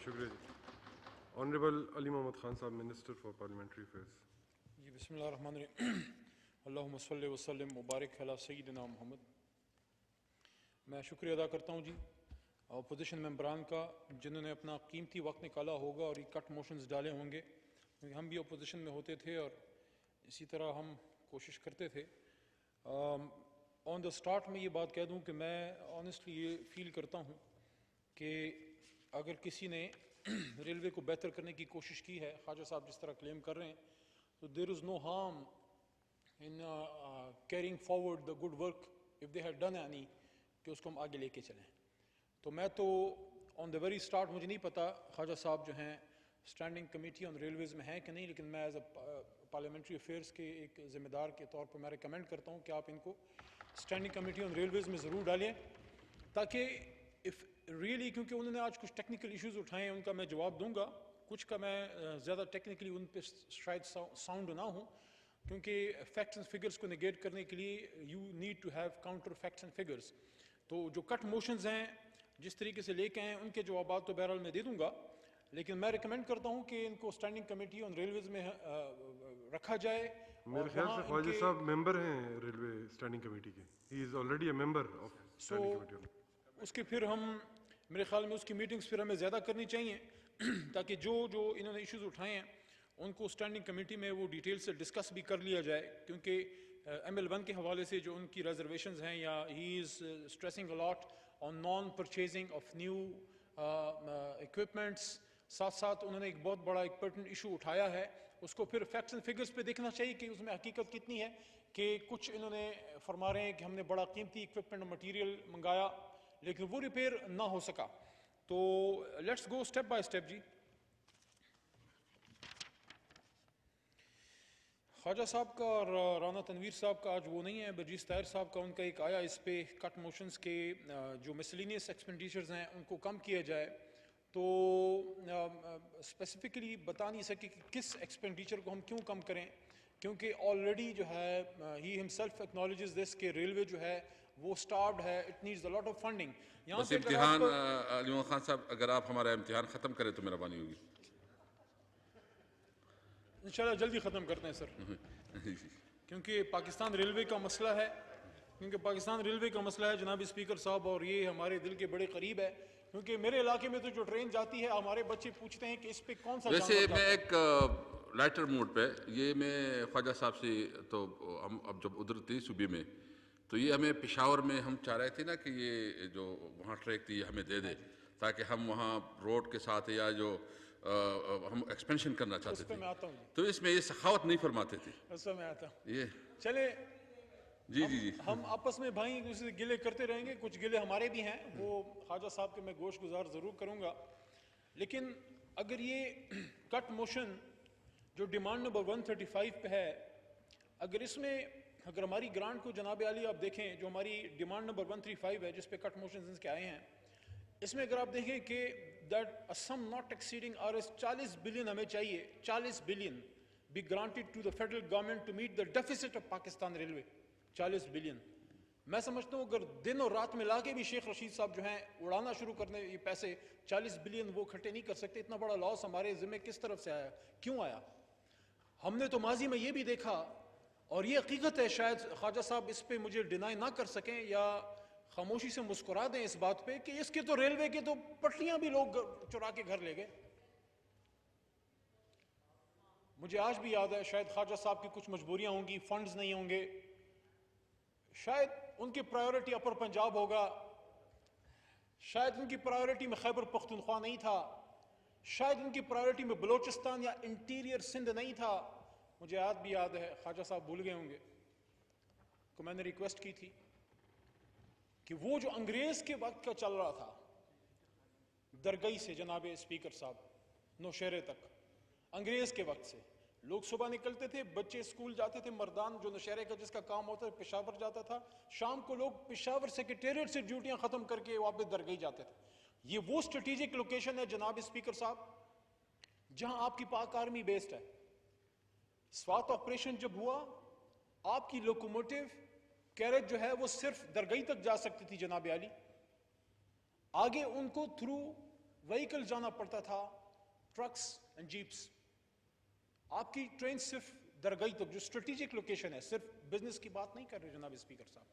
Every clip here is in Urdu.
شکریہ جی. آنریبل علی محمد خان صاحب, منسٹر فار پارلیمنٹری افیئرس. جی بسم اللہ الرحمن الرحیم. اللہم صلی وسلم مبارک علی سیدنا محمد. میں شکریہ ادا کرتا ہوں جی اپوزیشن ممبران کا جنہوں نے اپنا قیمتی وقت نکالا ہوگا اور یہ کٹ موشنز ڈالے ہوں گے, کیونکہ ہم بھی اپوزیشن میں ہوتے تھے اور اسی طرح ہم کوشش کرتے تھے. آن دا سٹارٹ میں یہ بات کہہ دوں کہ میں آنیسٹلی یہ فیل کرتا ہوں کہ اگر کسی نے ریلوے کو بہتر کرنے کی کوشش کی ہے, خواجہ صاحب جس طرح کلیم کر رہے ہیں, تو there is no harm in carrying forward the good work of they had done any, کہ اس کو ہم آگے لے کے چلیں. تو میں تو آن دا ویری سٹارٹ مجھے نہیں پتا خواجہ صاحب جو ہیں اسٹینڈنگ کمیٹی آن ریلویز میں ہیں کہ نہیں, لیکن میں ایز اے پارلیمنٹری افیئرس کے ایک ذمہ دار کے طور پر میں ریکمینڈ کرتا ہوں کہ آپ ان کو اسٹینڈنگ کمیٹی آن ریلویز میں ضرور ڈالیں, تاکہ اف ریئلی, کیونکہ انہوں نے آج کچھ ٹیکنیکل ایشوز اٹھائے ہیں, ان کا میں جواب دوں گا. کچھ کا میں زیادہ ٹیکنیکلی ان پہ شاید ساؤنڈ نہ ہوں, کیونکہ فیکٹس اینڈ فگرس کو نگیٹ کرنے کے لیے you need to have counter facts and figures. تو جو کٹ موشنز ہیں جس طریقے سے لے کے ہیں ان کے جوابات تو بہرحال میں دے دوں گا, لیکن میں ریکمینڈ کرتا ہوں کہ ان کو اسٹینڈنگ کمیٹی آن ریلویز میں رکھا جائے. میرے خیال سے خواجہ صاحب ممبر ہیں ریلوے اسٹینڈنگ کمیٹی کے, he is already a member of standing committee. اس کے پھر ہم میرے خیال میں اس کی میٹنگز پھر ہمیں زیادہ کرنی چاہیے, تاکہ جو انہوں نے ایشوز اٹھائے ہیں ان کو اسٹینڈنگ کمیٹی میں وہ ڈیٹیل سے ڈسکس بھی کر لیا جائے. کیونکہ ML1 کے حوالے سے جو ان کی ریزرویشنز ہیں, یا he is stressing a lot on non purchasing of new equipments, ساتھ ساتھ انہوں نے ایک بہت بڑا ایک پرٹنٹ ایشو اٹھایا ہے, اس کو پھر فیکٹس اینڈ فگرس پہ دیکھنا چاہیے کہ اس میں حقیقت کتنی ہے. کہ کچھ انہوں نے فرما رہے ہیں کہ ہم نے بڑا قیمتی اکوپمنٹ اور مٹیریل منگایا لیکن وہ ریپیئر نہ ہو سکا. تو let's go step by step. جی خواجہ صاحب کا اور رانا تنویر صاحب کا آج وہ نہیں ہے, برجیس طاہر صاحب کا ان کا ایک آیا اس پہ کٹ موشنز کے جو مسلینیس ایکسپینڈیچرز ہیں ان کو کم کیا جائے. تو اسپیسیفکلی بتا نہیں سکے کہ کس ایکسپینڈیچر کو ہم کیوں کم کریں, کیونکہ آلریڈی جو ہے ہی ہمسیلف ایکنالجز دس کہ ریلوے جو ہے وہ سٹارڈ ہے, it needs a lot of funding. یہاں بس امتحان علی محمد خان صاحب اگر آپ ہمارا امتحان ختم کریں تو مہربانی ہوگی. انشاءاللہ جلدی ختم کرتے ہیں سر, کیونکہ پاکستان ریلوے کا مسئلہ ہے, جناب اسپیکر صاحب, اور یہ ہمارے دل کے بڑے قریب ہے. کیونکہ میرے علاقے میں تو جو ٹرین جاتی ہے ہمارے بچے پوچھتے ہیں کہ اس پہ کون سا ویسے میں ایک لائٹر موڈ پہ یہ میں خواجہ صاحب سے, تو ہم اب جب ادھر تھی صوبے میں تو یہ ہمیں پشاور میں ہم چاہ رہے تھے نا کہ یہ جو وہاں ٹریک تھی ہمیں دے دے, تاکہ ہم وہاں روڈ کے ساتھ یا جو ہم ایکسپینشن کرنا چاہتے تھے, تو اس میں یہ سخاوت نہیں فرماتے تھے. اس میں آتا ہوں. یہ چلے جی جی جی ہم آپس میں بھائی دوسرے گلے کرتے رہیں گے, کچھ گلے ہمارے بھی ہیں, وہ خواجہ صاحب کے میں گوش گزار ضرور کروں گا. لیکن اگر یہ کٹ موشن جو ڈیمانڈ نمبر 135 پہ ہے, اگر ہماری گرانٹ کو جناب عالی آپ دیکھیں, جو ہماری ڈیمانڈ نمبر 135 ہے جس پہ کٹ موشنز کے آئے ہیں, اس میں اگر آپ دیکھیں کہ that some not exceeding RS 40 billion ہمیں چاہیے, 40 billion be granted to the federal government to meet the deficit of Pakistan Railway. 40 billion. میں سمجھتا ہوں اگر دن اور رات ملا کے بھی شیخ رشید صاحب جو ہیں اڑانا شروع کرنے یہ پیسے, 40 بلین وہ کھٹے نہیں کر سکتے. اتنا بڑا لاس ہمارے ذمہ کس طرف سے آیا, کیوں آیا؟ ہم نے تو ماضی میں یہ بھی دیکھا, اور یہ حقیقت ہے, شاید خواجہ صاحب اس پہ مجھے ڈینائی نہ کر سکیں یا خاموشی سے مسکرا دیں اس بات پہ, کہ اس کے تو ریلوے کے تو پٹریاں بھی لوگ چرا کے گھر لے گئے. مجھے آج بھی یاد ہے, شاید خواجہ صاحب کی کچھ مجبوریاں ہوں گی, فنڈز نہیں ہوں گے, شاید ان کی پرائیورٹی اپر پنجاب ہوگا, شاید ان کی پرائیورٹی میں خیبر پختونخوا نہیں تھا, شاید ان کی پرائیورٹی میں بلوچستان یا انٹیریئر سندھ نہیں تھا. مجھے آج بھی یاد ہے, خواجہ صاحب بھول گئے ہوں گے کہ میں نے ریکویسٹ کی تھی کہ وہ جو انگریز کے وقت کا چل رہا تھا, درگئی سے جناب اسپیکر صاحب نوشہرے تک, انگریز کے وقت سے لوگ صبح نکلتے تھے, بچے اسکول جاتے تھے, مردان جو نوشہرے کا جس کا کام ہوتا ہے پشاور جاتا تھا, شام کو لوگ پشاور سیکریٹریٹ سے ڈیوٹیاں ختم کر کے واپس درگئی جاتے تھے. یہ وہ اسٹریٹجک لوکیشن ہے جناب اسپیکر صاحب جہاں آپ کی پاک آرمی بیسڈ ہے. سوات آپریشن جب ہوا, آپ کی لوکوموٹیو کیریج جو ہے وہ صرف درگئی تک جا سکتی تھی جناب عالی, آگے ان کو تھرو وہیکل جانا پڑتا تھا, ٹرکس اینڈ جیپس. آپ کی ٹرین صرف درگئی تک جو اسٹریٹجک لوکیشن ہے, صرف بزنس کی بات نہیں کر رہے جناب اسپیکر صاحب.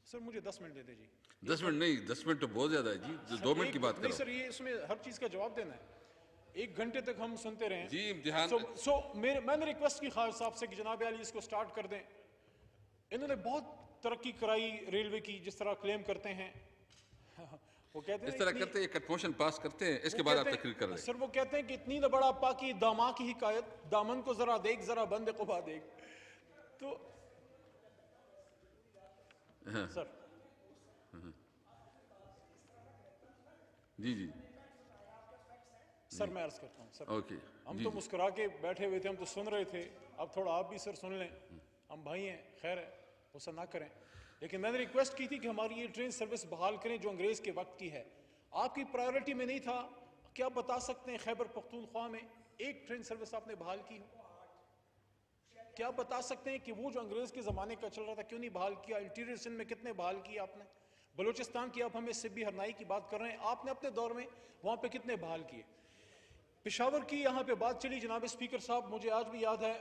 سر مجھے 10 منٹ دے دیں جی. 10 منٹ نہیں, 10 منٹ تو بہت زیادہ ہے جی, 2 منٹ کی بات نہیں کرو. سر, یہ اس میں ہر چیز کا جواب دینا ہے. 1 گھنٹے تک ہم سنتے رہے. جی امتحان سو میں نے ریکویسٹ کی خالد صاحب سے کہ جناب علی اس کو سٹارٹ کر دیں. انہوں نے بہت ترقی کرائی ریلوے کی جس طرح کلیم کرتے ہیں. وہ کہتے ہیں اس طرح کرتے ہیں, ایک موشن پاس کرتے ہیں, اس کے بعد آپ تقریر کر رہے ہیں. سر وہ کہتے ہیں کہ اتنی نہ بڑا پاکی داما کی حکایت, دامن کو ذرا دیکھ ذرا بند قبا دیکھ. تو سر جی سر میں عرض کرتا ہوں سر, اوکے. ہم تو مسکرا کے بیٹھے ہوئے تھے, ہم تو سن رہے تھے. اب تھوڑا آپ بھی سر سن لیں, ہم بھائی ہیں, خیر ہے, غصہ نہ کریں. لیکن میں نے ریکویسٹ کی تھی کہ ہماری یہ ٹرین سروس بحال کریں جو انگریز کے وقت کی ہے. آپ کی پرائیورٹی میں نہیں تھا. کیا بتا سکتے ہیں خیبر پختونخوا میں ایک ٹرین سروس آپ نے بحال کی ہو؟ کیا بتا سکتے ہیں کہ وہ جو انگریز کے زمانے کا چل رہا تھا کیوں نہیں بحال کیا؟ انٹیریئر سندھ میں کتنے بحال کیے آپ نے؟ بلوچستان کی آپ ہمیں سبی ہرنائی کی بات کر رہے ہیں, آپ نے اپنے دور میں وہاں پہ کتنے بحال کیے؟ پشاور کی یہاں پہ بات چلی جناب اسپیکر صاحب, مجھے آج بھی یاد ہے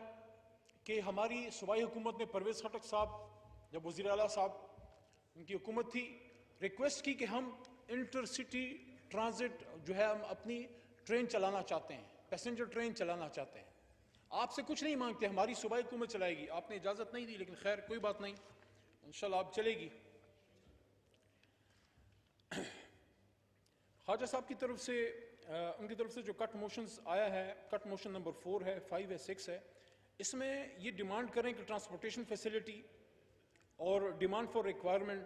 کہ ہماری صوبائی حکومت نے پرویز خٹک صاحب جب وزیر اعلیٰ صاحب ان کی حکومت تھی, ریکویسٹ کی کہ ہم انٹر سٹی ٹرانزٹ جو ہے ہم اپنی ٹرین چلانا چاہتے ہیں, پیسنجر ٹرین چلانا چاہتے ہیں. آپ سے کچھ نہیں مانگتے, ہماری صوبائی حکومت چلائے گی. آپ نے اجازت نہیں دی, لیکن خیر کوئی بات نہیں, انشاءاللہ آپ چلے گی. خواجہ صاحب کی طرف سے ان کی طرف سے جو کٹ موشنز آیا ہے, کٹ موشن نمبر 4 ہے, 5 ہے, 6 ہے, اس میں یہ ڈیمانڈ کریں کہ ٹرانسپورٹیشن فیسلٹی اور ڈیمانڈ فار ریکوائرمنٹ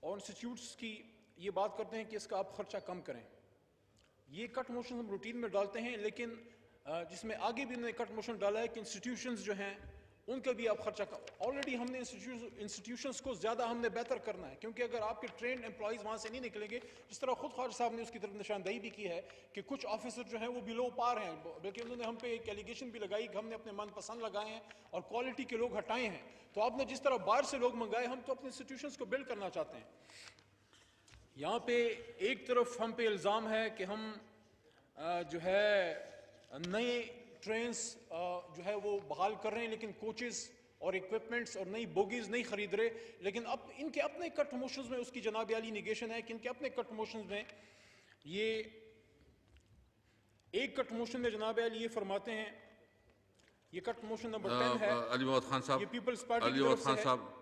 اور انسٹیٹیوٹس کی یہ بات کرتے ہیں کہ اس کا آپ خرچہ کم کریں. یہ کٹ موشن ہم روٹین میں ڈالتے ہیں, لیکن جس میں آگے بھی انہوں نے کٹ موشن ڈالا ہے کہ انسٹیٹیوشنز جو ہیں ان کا بھی آپ خرچہ کم. آلریڈی ہم نے انسٹیٹیوشنز کو زیادہ ہم نے بہتر کرنا ہے, کیونکہ اگر آپ کے ٹرینڈ امپلائیز وہاں سے نہیں نکلیں گے, جس طرح خود خواجہ صاحب نے اس کی طرف نشاندہی بھی کی ہے کہ کچھ آفیسر جو ہیں وہ بلو پار ہیں, بلکہ انہوں نے ہم پہ ایک ایلیگیشن بھی لگائی کہ ہم نے اپنے من پسند لگائے ہیں اور کوالٹی کے لوگ ہٹائے ہیں. تو آپ نے جس طرح باہر سے لوگ منگائے, ہم تو اپنے انسٹیٹیوشنز کو بلڈ کرنا چاہتے ہیں. یہاں پہ ایک طرف ہم پہ الزام ہے کہ ہم جو ہے نئے ٹرینز جو ہے وہ بحال کر رہے ہیں, لیکن کوچز اور ایکوپمنٹس اور نئی بوگیز نہیں خرید رہے. لیکن اب ان کے اپنے کٹ موشنز میں اس کی جناب عالی نیگیشن ہے کہ ان کے اپنے کٹ موشنز میں یہ ایک کٹ موشن میں جناب عالی یہ فرماتے ہیں, یہ کٹ موشن نمبر 10 ہے. علی محمد خان صاحب, یہ پیپلز پارٹی علی کی محمد طرف خان سے ہے. صاحب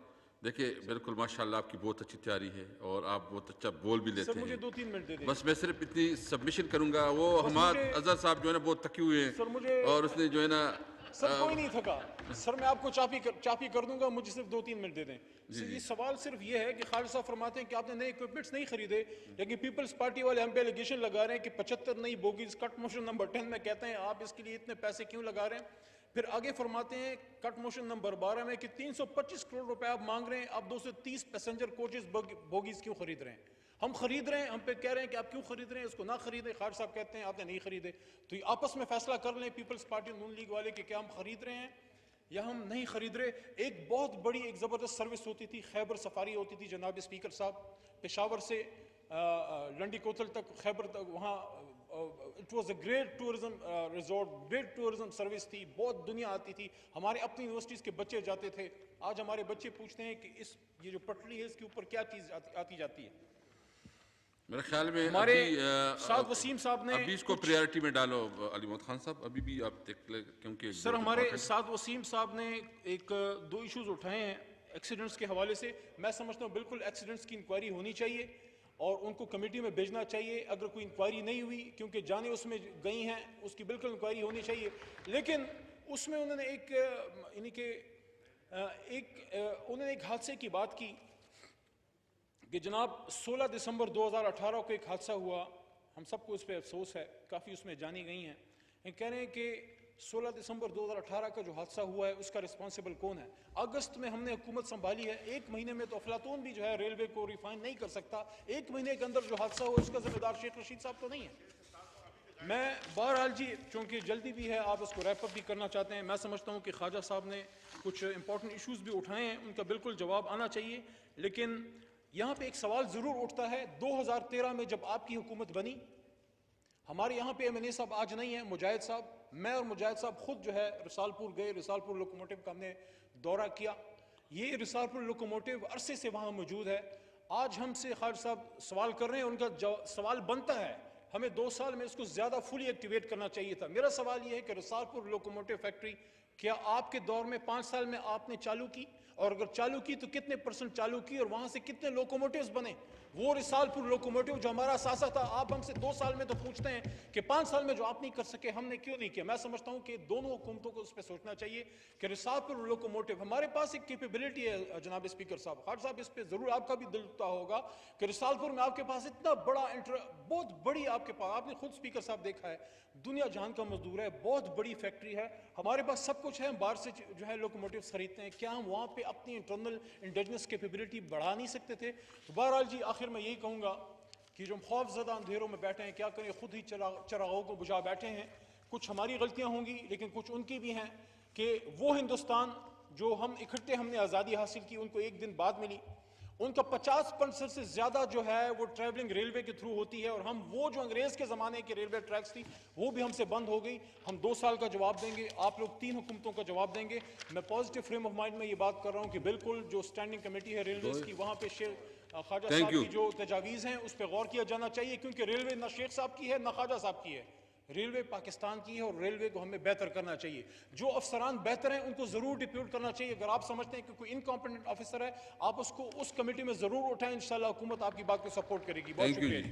دیکھیں بالکل ماشاءاللہ آپ کی بہت اچھی تیاری ہے اور آپ بہت اچھا بول بھی لیتے سر ہیں. مجھے 2-3 منٹ دے دیں. بس میں صرف اتنی سبمیشن کروں گا, وہ حماد اظہر صاحب جو ہے نا بہت تھکے ہوئے ہیں, سر مجھے اور اس نے جو ہے نا سر کوئی نہیں تھکا سر, میں آپ کو چاپی کر دوں گا, مجھے صرف 2-3 منٹ دے دیں. یہ سوال صرف یہ ہے کہ خالد صاحب فرماتے ہیں کہ آپ نے نئے ایکوپمنٹس نہیں خریدے, لیکن پیپلز پارٹی والے ہم پہ ایلیگیشن لگا رہے ہیں کہ 75 نئی بوگیز کٹ موشن نمبر 10 میں, کہتے ہیں آپ اس کے لیے اتنے پیسے کیوں لگا رہے ہیں. پھر آگے فرماتے ہیں کٹ موشن نمبر 12 میں کہ 325 کروڑ روپے آپ مانگ رہے ہیں, آپ 230 پیسنجر کوچز بوگیز کیوں خرید رہے ہیں. ہم خرید رہے ہیں, ہم پہ کہہ رہے ہیں کہ آپ کیوں خرید رہے ہیں, اس کو نہ خریدیں. خالد صاحب کہتے ہیں آپ نے نہیں خریدے. تو یہ آپس میں فیصلہ کر لیں پیپلز پارٹی نون لیگ والے کہ کیا ہم خرید رہے ہیں یا ہم نہیں خرید رہے. ایک بہت بڑی ایک زبردست سروس ہوتی تھی, خیبر سفاری ہوتی تھی جناب اسپیکر صاحب, پشاور سے لنڈی کوتل تک, خیبر تک, وہاں it was a great tourism resort, great tourism service تھی, بہت دنیا آتی تھی, ہمارے اپنی یونیورسٹیز کے بچے جاتے تھے. آج ہمارے بچے پوچھتے ہیں کہ یہ جو پٹری ہے اس کے اوپر کیا چیز آتی جاتی ہے. میرے خیال میں ہمارے سعد وسیم صاحب نے ابھی اس کو پریارٹی میں ڈالو علی محمد خان صاحب, ابھی بھی آپ دیکھ لیں کیونکہ سر ہمارے سعد وسیم صاحب نے ایک 2 ایشوز اٹھائے ہیں ایکسیڈنٹس کے حوالے سے. میں سمجھتا ہوں بالکل ایکسیڈنٹس کی انکوائری ہونی چاہیے اور ان کو کمیٹی میں بھیجنا چاہیے. اگر کوئی انکوائری نہیں ہوئی, کیونکہ جانیں اس میں گئی ہیں, اس کی بالکل انکوائری ہونی چاہیے. لیکن اس میں انہوں نے ایک حادثے کی بات کی کہ جناب 16 دسمبر 2018 کو ایک حادثہ ہوا, ہم سب کو اس پہ افسوس ہے, کافی اس میں جانی گئی ہیں. کہہ رہے ہیں کہ 16 دسمبر 2018 کا جو حادثہ ہوا ہے اس کا رسپانسبل کون ہے. اگست میں ہم نے حکومت سنبھالی ہے, 1 مہینے میں تو افلاطون بھی جو ہے ریلوے کو ریفائن نہیں کر سکتا. 1 مہینے کے اندر جو حادثہ ہوا اس کا ذمہ دار شیخ رشید صاحب تو نہیں ہے. میں بہرحال جی چونکہ جلدی بھی ہے, آپ اس کو ریپ اپ بھی کرنا چاہتے ہیں, میں سمجھتا ہوں کہ خواجہ صاحب نے کچھ امپورٹنٹ ایشوز بھی اٹھائے ہیں, ان کا بالکل جواب آنا چاہیے. لیکن یہاں پہ ایک سوال ضرور اٹھتا ہے 2013 میں جب آپ کی حکومت بنی, ہمارے یہاں پہ ایم این اے صاحب آج نہیں ہیں, مجاہد صاحب, میں اور مجاہد صاحب خود جو ہے رسال پور گئے, رسال پور لوکوموٹیو کا ہم نے دورہ کیا. یہ رسال پور لوکوموٹیو عرصے سے وہاں موجود ہے. آج ہم سے خالد صاحب سوال کر رہے ہیں, ان کا سوال بنتا ہے ہمیں 2 سال میں اس کو زیادہ فلی ایکٹیویٹ کرنا چاہیے تھا. میرا سوال یہ ہے کہ رسال پور لوکوموٹیو فیکٹری کیا آپ کے دور میں 5 سال میں آپ نے چالو کی, اور اگر چالو کی تو کتنے % چالو کی, اور وہاں سے کتنے لوکوموٹیوز بنے؟ وہ رسال پور لوکوموٹیو جو ہمارا اثاثہ تھا, آپ ہم سے 2 سال میں تو پوچھتے ہیں کہ 5 سال میں جو آپ نہیں کر سکے ہم نے کیوں نہیں کیا. میں سمجھتا ہوں کہ دونوں حکومتوں کو اس پہ سوچنا چاہیے کہ رسال پور لوکوموٹیو, ہمارے پاس ایک کیپیبلٹی ہے جناب اسپیکر صاحب, خالد صاحب اس پہ ضرور آپ کا بھی دل دکھتا ہوگا کہ رسال پور میں آپ کے پاس اتنا بڑا بہت بڑی آپ کے پاس, آپ نے خود اسپیکر صاحب دیکھا ہے, دنیا جہان کا مزدور ہے, بہت بڑی فیکٹری ہے, ہمارے پاس سب کچھ ہے, ہم باہر سے جو ہے لوکوموٹیوز خریدتے ہیں, کیا ہم وہاں پہ اپنی انٹرنل انڈیجنس کیپیبلٹی بڑھا نہیں سکتے تھے؟ تو بہرحال جی آخر میں یہی کہوں گا کہ جو ہم خوف زدہ اندھیروں میں بیٹھے ہیں, کیا کریں, خود ہی چراغوں کو بجھا بیٹھے ہیں. کچھ ہماری غلطیاں ہوں گی لیکن کچھ ان کی بھی ہیں, کہ وہ ہندوستان جو ہم اکٹھے ہم نے آزادی حاصل کی, ان کو ایک دن بعد ملی, ان کا 50% سے زیادہ جو ہے وہ ٹریولنگ ریلوے کے تھرو ہوتی ہے, اور ہم وہ جو انگریز کے زمانے کے ریلوے ٹریکس تھی وہ بھی ہم سے بند ہو گئی. ہم 2 سال کا جواب دیں گے, آپ لوگ 3 حکومتوں کا جواب دیں گے. میں پازیٹیو فریم آف مائنڈ میں یہ بات کر رہا ہوں کہ بالکل جو اسٹینڈنگ کمیٹی ہے ریلویز کی, وہاں پہ خواجہ صاحب کی جو تجاویز ہیں اس پہ غور کیا جانا چاہیے, کیونکہ ریلوے نہ شیخ صاحب کی ہے نہ خواجہ صاحب کی ہے, ریلوے پاکستان کی ہے, اور ریلوے کو ہمیں بہتر کرنا چاہیے. جو افسران بہتر ہیں ان کو ضرور ڈپیوٹ کرنا چاہیے. اگر آپ سمجھتے ہیں کہ کوئی انکمپیٹنٹ آفیسر ہے, آپ اس کو اس کمیٹی میں ضرور اٹھائیں, انشاءاللہ حکومت آپ کی بات کو سپورٹ کرے گی. بہت شکریہ.